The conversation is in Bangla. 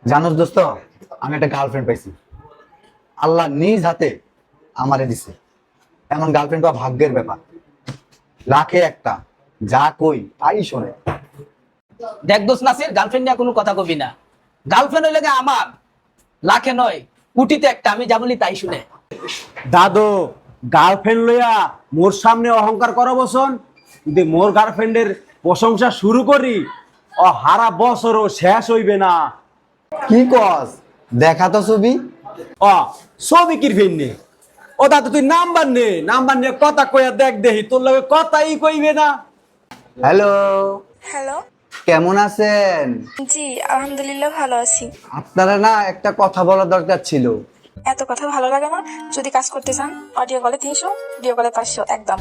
জানোস দোস্ত, আমি একটা গার্লফ্রেন্ড পাইছি। আল্লাহ নিজ হাতে আমারে দিছে। এমন গার্লফ্রেন্ড পাওয়া ভাগ্যের ব্যাপার। লাখে একটা, যা কই তাই শোনে। দেখ দোস্ত নাসির, গার্লফ্রেন্ড নিয়ে কোনো কথা কবি না। গার্লফ্রেন্ড হইলে গিয়ে আমার লাখে নয় কোটিতে একটা, আমি যা বলি তাই শুনে। দাদু, গার্লফ্রেন্ড লইয়া মোর সামনে অহংকার করো বসন, যদি মোর গার্লফ্রেন্ডের প্রশংসা শুরু করি ও হারা বছরও শেষ হইবে না। কি কস? দেখা তো ছবি। ও ছবি কির ফিরনে? ও দাদু তুই নাম্বার নিয়ে কথা কইয়া দেখ, দেখি তোর লগে কথাই কইবে না। Hello, hello. কেমন আছেন? জি আলহামদুলিল্লাহ ভালো আছি। আপনারা না একটা কথা বলার দরকার ছিল। এত কথা ভালো লাগে না? যদি কাজ করতে চান অডিও কলে 300, ভিডিও কলে 500 একদম।